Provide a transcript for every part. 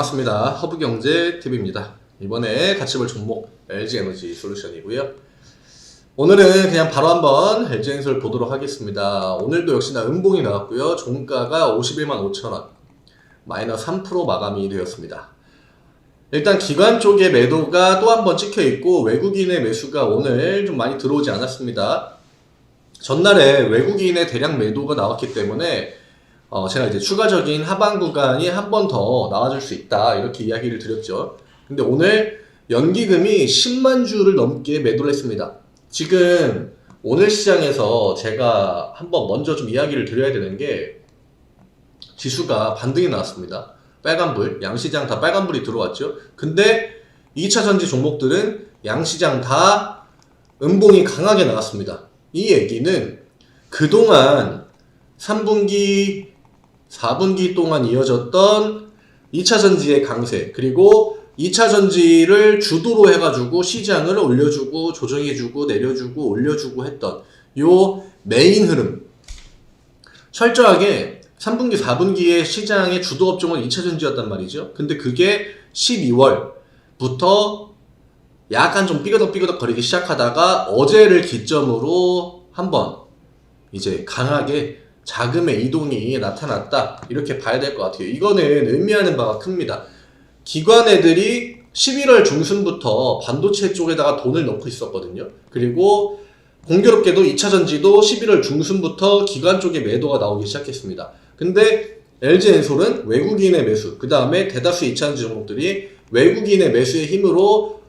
반갑습니다. 허브경제TV입니다. 이번에 같이 볼 종목 LG에너지 솔루션이고요. 오늘은 그냥 바로 한번 LG엔솔 보도록 하겠습니다. 오늘도 역시나 음봉이 나왔고요. 종가가 51만 5천원, 마이너스 3% 마감이 되었습니다. 일단 기관 쪽의 매도가 또 한번 찍혀있고 외국인의 매수가 오늘 좀 많이 들어오지 않았습니다. 전날에 외국인의 대량 매도가 나왔기 때문에 제가 이제 추가적인 하방 구간이 한 번 더 나와줄 수 있다 이렇게 이야기를 드렸죠. 근데 오늘 연기금이 10만 주를 넘게 매도를 했습니다. 지금 오늘 시장에서 제가 한번 먼저 좀 이야기를 드려야 되는 게 지수가 반등이 나왔습니다. 빨간불, 양시장 다 빨간불이 들어왔죠. 근데 2차전지 종목들은 양시장 다 음봉이 강하게 나왔습니다. 이 얘기는 그동안 3분기, 4분기 동안 이어졌던 2차전지의 강세, 그리고 2차전지를 주도로 해가지고 시장을 올려주고 조정해주고 내려주고 올려주고 했던 요 메인 흐름, 철저하게 3분기, 4분기의 시장의 주도 업종은 2차전지였단 말이죠. 근데 그게 12월부터 약간 좀 삐그덕 거리기 시작하다가 어제를 기점으로 한번 이제 강하게 자금의 이동이 나타났다 이렇게 봐야 될 것 같아요. 이거는 의미하는 바가 큽니다. 기관 애들이 11월 중순부터 반도체 쪽에다가 돈을 넣고 있었거든요. 그리고 공교롭게도 2차전지도 11월 중순부터 기관 쪽에 매도가 나오기 시작했습니다. 근데 LG엔솔은 외국인의 매수, 그 다음에 대다수 2차전지 종목들이 외국인의 매수의 힘으로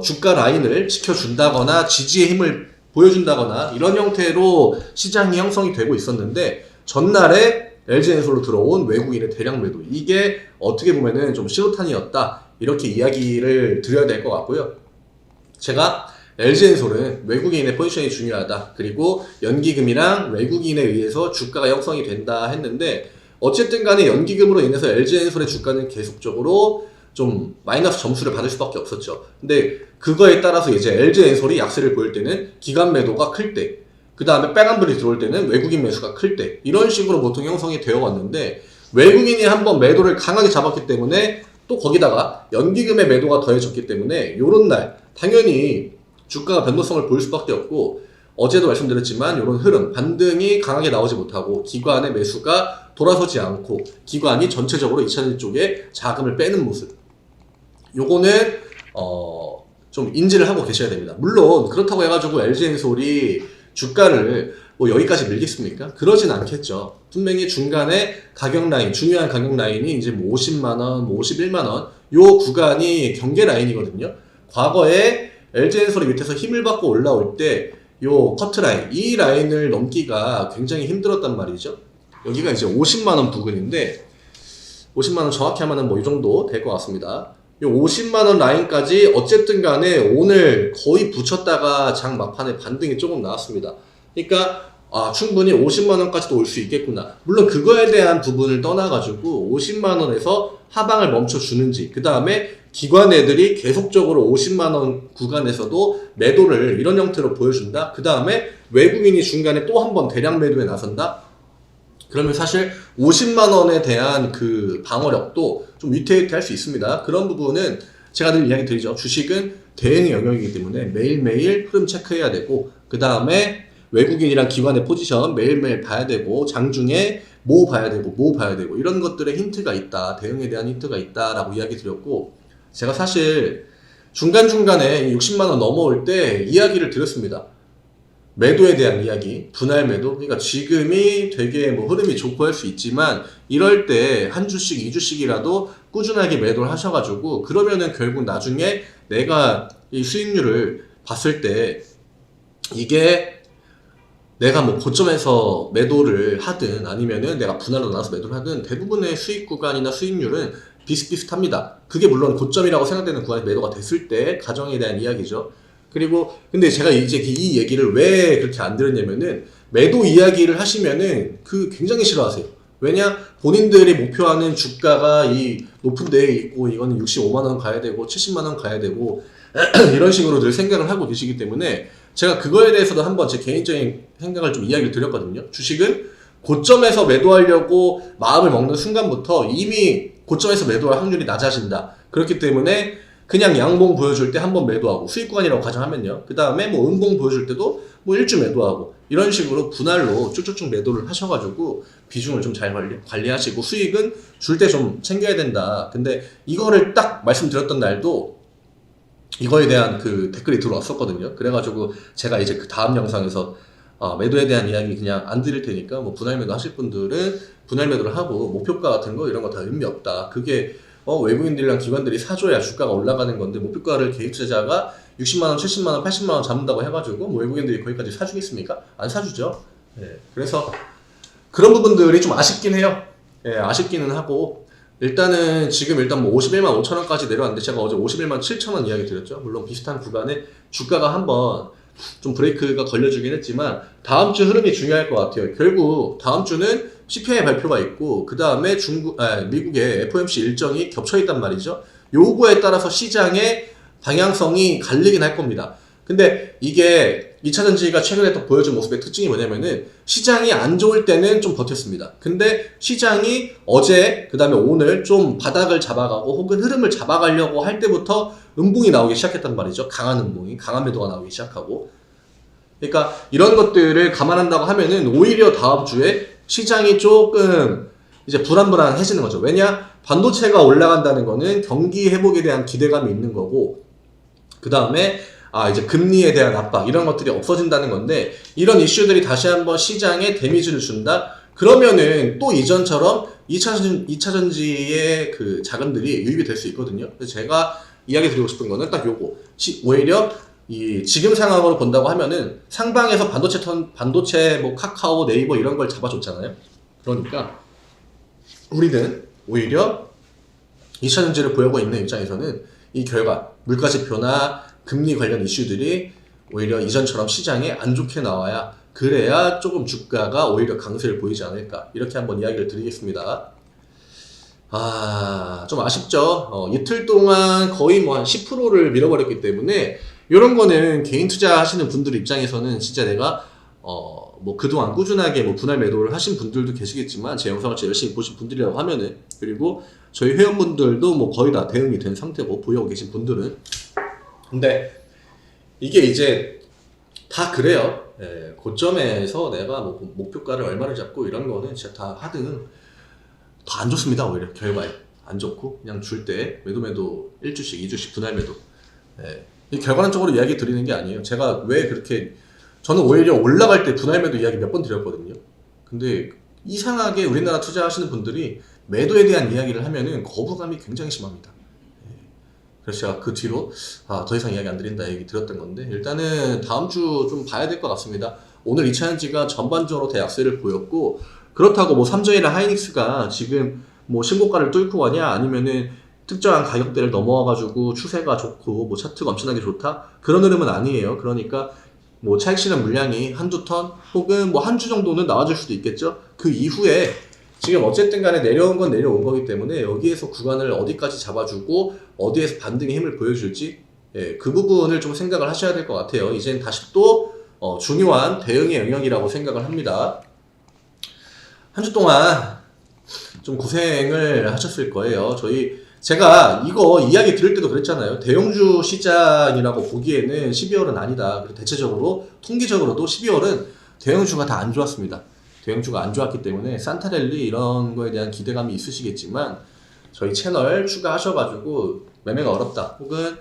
주가 라인을 지켜준다거나 지지의 힘을 보여준다거나 이런 형태로 시장이 형성이 되고 있었는데 전날에 LG엔솔로 들어온 외국인의 대량 매도, 이게 어떻게 보면은 좀 신호탄이었다 이렇게 이야기를 드려야 될 것 같고요. 제가 LG엔솔은 외국인의 포지션이 중요하다, 그리고 연기금이랑 외국인에 의해서 주가가 형성이 된다 했는데 어쨌든 간에 연기금으로 인해서 LG엔솔의 주가는 계속적으로 좀 마이너스 점수를 받을 수밖에 없었죠. 근데 그거에 따라서 이제 LG엔솔이 약세를 보일 때는 기관 매도가 클 때, 그 다음에 빨간불이 들어올 때는 외국인 매수가 클 때, 이런 식으로 보통 형성이 되어 왔는데 외국인이 한번 매도를 강하게 잡았기 때문에 또 거기다가 연기금의 매도가 더해졌기 때문에 요런 날 당연히 주가가 변동성을 보일 수밖에 없고, 어제도 말씀드렸지만 이런 흐름, 반등이 강하게 나오지 못하고 기관의 매수가 돌아서지 않고 기관이 전체적으로 2차전지 쪽에 자금을 빼는 모습, 요거는 좀 인지를 하고 계셔야 됩니다. 물론 그렇다고 해가지고 LG엔솔이 주가를 뭐 여기까지 밀겠습니까? 그러진 않겠죠. 분명히 중간에 가격 라인, 중요한 가격 라인이 이제 뭐 50만원, 뭐 51만원 요 구간이 경계 라인이거든요. 과거에 LG엔솔이 밑에서 힘을 받고 올라올 때 요 커트라인, 이 라인을 넘기가 굉장히 힘들었단 말이죠. 여기가 이제 50만원 부근인데 50만원 정확히 하면은 뭐 이 정도 될 것 같습니다. 요 50만원 라인까지 어쨌든 간에 오늘 거의 붙였다가 장 막판에 반등이 조금 나왔습니다. 그러니까 충분히 50만원까지도 올 수 있겠구나. 물론 그거에 대한 부분을 떠나가지고 50만원에서 하방을 멈춰주는지, 그 다음에 기관 애들이 계속적으로 50만원 구간에서도 매도를 이런 형태로 보여준다. 그 다음에 외국인이 중간에 또 한 번 대량 매도에 나선다. 그러면 사실 50만원에 대한 그 방어력도 좀 위태위태할 수 있습니다. 그런 부분은 제가 늘 이야기 드리죠. 주식은 대응의 영역이기 때문에 매일매일 흐름 체크해야 되고, 그 다음에 외국인이랑 기관의 포지션 매일매일 봐야 되고, 장중에 뭐 봐야 되고 뭐 봐야 되고, 이런 것들의 힌트가 있다, 대응에 대한 힌트가 있다 라고 이야기 드렸고, 제가 사실 중간중간에 60만원 넘어올 때 이야기를 드렸습니다. 매도에 대한 이야기, 분할 매도. 그러니까 지금이 되게 뭐 흐름이 좋고 할 수 있지만 이럴 때 한 주씩, 2주씩이라도 꾸준하게 매도를 하셔가지고, 그러면은 결국 나중에 내가 이 수익률을 봤을 때 이게 내가 뭐 고점에서 매도를 하든 아니면은 내가 분할로 나눠서 매도를 하든 대부분의 수익 구간이나 수익률은 비슷비슷합니다. 그게 물론 고점이라고 생각되는 구간이 매도가 됐을 때 가정에 대한 이야기죠. 그리고 근데 제가 이제 이 얘기를 왜 그렇게 안 들었냐면은, 매도 이야기를 하시면은 그 굉장히 싫어하세요. 왜냐, 본인들이 목표하는 주가가 이 높은 데에 있고 이거는 65만원 가야 되고 70만원 가야 되고 이런 식으로 늘 생각을 하고 계시기 때문에 제가 그거에 대해서도 한번 제 개인적인 생각을 좀 이야기를 드렸거든요. 주식은 고점에서 매도하려고 마음을 먹는 순간부터 이미 고점에서 매도할 확률이 낮아진다. 그렇기 때문에 그냥 양봉 보여줄 때 한 번 매도하고 수익 구간이라고 가정하면요. 그 다음에 뭐 음봉 보여줄 때도 뭐 일주 매도하고 이런 식으로 분할로 쭉쭉쭉 매도를 하셔가지고 비중을 좀 잘 관리하시고 수익은 줄 때 좀 챙겨야 된다. 근데 이거를 딱 말씀드렸던 날도 이거에 대한 그 댓글이 들어왔었거든요. 그래가지고 제가 이제 그 다음 영상에서 매도에 대한 이야기 그냥 안 드릴 테니까 뭐 분할 매도 하실 분들은 분할 매도를 하고 목표가 같은 거 이런 거 다 의미 없다. 그게 외국인들이랑 기관들이 사줘야 주가가 올라가는 건데 목표가를 개인 투자자가 60만원, 70만원, 80만원 잡는다고 해가지고 뭐 외국인들이 거기까지 사주겠습니까? 안 사주죠. 예, 그래서 그런 부분들이 좀 아쉽긴 해요. 예, 아쉽기는 하고 일단은 지금 일단 뭐 51만 5천원까지 내려왔는데 제가 어제 51만 7천원 이야기 드렸죠. 물론 비슷한 구간에 주가가 한번 좀 브레이크가 걸려주긴 했지만 다음 주 흐름이 중요할 것 같아요. 결국 다음 주는 CPI 발표가 있고 그 다음에 미국의 FOMC 일정이 겹쳐 있단 말이죠. 요거에 따라서 시장의 방향성이 갈리긴 할 겁니다. 근데 이게 2차전지가 최근에 또 보여준 모습의 특징이 뭐냐면은 시장이 안 좋을 때는 좀 버텼습니다. 근데 시장이 어제 그 다음에 오늘 좀 바닥을 잡아가고 혹은 흐름을 잡아가려고 할 때부터 음봉이 나오기 시작했단 말이죠. 강한 음봉이, 강한 매도가 나오기 시작하고. 그러니까 이런 것들을 감안한다고 하면은 오히려 다음 주에 시장이 조금 이제 불안불안해지는 거죠. 왜냐? 반도체가 올라간다는 거는 경기 회복에 대한 기대감이 있는 거고 그 다음에 이제 금리에 대한 압박 이런 것들이 없어진다는 건데 이런 이슈들이 다시 한번 시장에 데미지를 준다? 그러면은 또 이전처럼 2차전지의 그 자금들이 유입이 될 수 있거든요. 그래서 제가 이야기 드리고 싶은 거는 딱 요거. 오히려 이 지금 상황으로 본다고 하면은 상방에서 반도체 뭐 카카오, 네이버 이런 걸 잡아줬잖아요. 그러니까 우리는 오히려 2차전지를 보유하고 있는 입장에서는 이 결과 물가지표나 금리 관련 이슈들이 오히려 이전처럼 시장에 안 좋게 나와야 그래야 조금 주가가 오히려 강세를 보이지 않을까 이렇게 한번 이야기를 드리겠습니다. 좀 아쉽죠. 이틀 동안 거의 뭐 한 10%를 밀어버렸기 때문에 이런 거는 개인 투자 하시는 분들 입장에서는 진짜 내가 뭐 그동안 꾸준하게 뭐 분할 매도를 하신 분들도 계시겠지만 제 영상을 열심히 보신 분들이라고 하면은 그리고 저희 회원분들도 뭐 거의 다 대응이 된 상태고 보유하고 계신 분들은 근데 이게 이제 다 그래요. 예, 고점에서 내가 뭐 목표가를 얼마를 잡고 이런 거는 진짜 다 하든 더 안 좋습니다. 오히려 결과에 안 좋고 그냥 줄 때 매도 1주씩 2주씩 분할 매도. 예, 이 결과론적으로 이야기 드리는 게 아니에요. 제가 왜 그렇게 저는 오히려 올라갈 때 분할 매도 이야기 몇 번 드렸거든요. 근데 이상하게 우리나라 투자하시는 분들이 매도에 대한 이야기를 하면은 거부감이 굉장히 심합니다. 그래서 제가 그 뒤로 더 이상 이야기 안 드린다 얘기 드렸던 건데 일단은 다음 주 좀 봐야 될 것 같습니다. 오늘 2차전지가 전반적으로 대약세를 보였고 그렇다고 뭐 삼성이나 하이닉스가 지금 뭐 신고가를 뚫고 가냐 아니면은 특정한 가격대를 넘어와가지고 추세가 좋고 뭐 차트가 엄청나게 좋다 그런 흐름은 아니에요. 그러니까 뭐 차익 실현 물량이 한두 턴 혹은 뭐 한 주 정도는 나와줄 수도 있겠죠. 그 이후에 지금 어쨌든 간에 내려온 건 내려온 거기 때문에 여기에서 구간을 어디까지 잡아주고 어디에서 반등의 힘을 보여줄지 그 부분을 좀 생각을 하셔야 될 것 같아요. 이젠 다시 또 중요한 대응의 영역이라고 생각을 합니다. 한 주 동안 좀 고생을 하셨을 거예요. 제가 이거 이야기 들을 때도 그랬잖아요. 대형주 시장이라고 보기에는 12월은 아니다. 그리고 대체적으로 통계적으로도 12월은 대형주가 다 안 좋았습니다. 대형주가 안 좋았기 때문에 산타랠리 이런 거에 대한 기대감이 있으시겠지만 저희 채널 추가하셔가지고 매매가 어렵다 혹은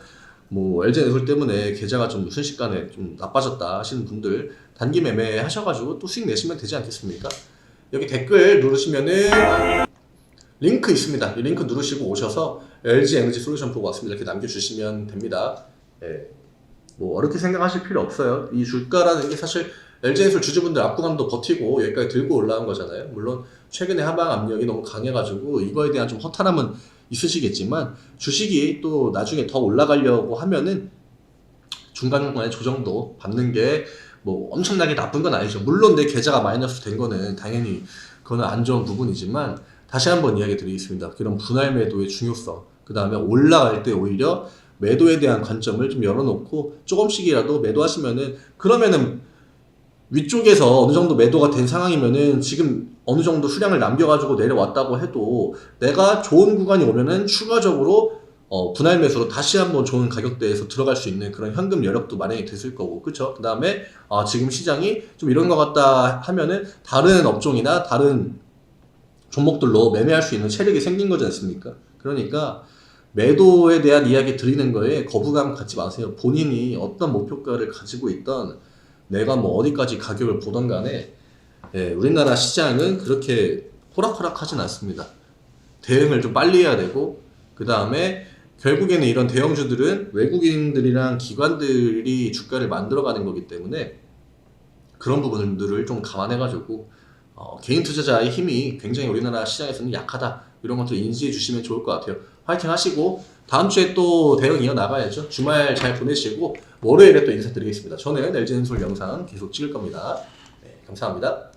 뭐 LG에너지 때문에 계좌가 좀 순식간에 좀 나빠졌다 하시는 분들 단기 매매 하셔가지고 또 수익 내시면 되지 않겠습니까? 여기 댓글 누르시면은 링크 있습니다. 이 링크 누르시고 오셔서 LG 에너지 솔루션 보고 왔습니다. 이렇게 남겨주시면 됩니다. 뭐 어렵게 생각하실 필요 없어요. 이 주가라는 게 사실 LG에너지 주주분들 압구감도 버티고 여기까지 들고 올라온 거잖아요. 물론 최근에 하방 압력이 너무 강해가지고 이거에 대한 좀 허탈함은 있으시겠지만 주식이 또 나중에 더 올라가려고 하면은 중간중간에 조정도 받는 게 뭐 엄청나게 나쁜 건 아니죠. 물론 내 계좌가 마이너스 된 거는 당연히 그거는 안 좋은 부분이지만 다시 한번 이야기 드리겠습니다. 그런 분할 매도의 중요성 그 다음에 올라갈 때 오히려 매도에 대한 관점을 좀 열어놓고 조금씩이라도 매도하시면은 그러면은 위쪽에서 어느 정도 매도가 된 상황이면은 지금 어느 정도 수량을 남겨가지고 내려왔다고 해도 내가 좋은 구간이 오면은 추가적으로 분할 매수로 다시 한번 좋은 가격대에서 들어갈 수 있는 그런 현금 여력도 마련이 됐을 거고, 그쵸? 그 다음에 지금 시장이 좀 이런 것 같다 하면은 다른 업종이나 다른 종목들로 매매할 수 있는 체력이 생긴 거지 않습니까? 그러니까 매도에 대한 이야기 드리는 거에 거부감 갖지 마세요. 본인이 어떤 목표가를 가지고 있던 내가 뭐 어디까지 가격을 보던 간에 우리나라 시장은 그렇게 호락호락하진 않습니다. 대응을 좀 빨리 해야 되고, 그 다음에 결국에는 이런 대형주들은 외국인들이랑 기관들이 주가를 만들어가는 거기 때문에 그런 부분들을 좀 감안해가지고 개인 투자자의 힘이 굉장히 우리나라 시장에서는 약하다, 이런 것들 인지해 주시면 좋을 것 같아요. 화이팅 하시고 다음 주에 또 대응 이어나가야죠. 주말 잘 보내시고 월요일에 또 인사드리겠습니다. 저는 LG엔솔 영상 계속 찍을 겁니다. 네, 감사합니다.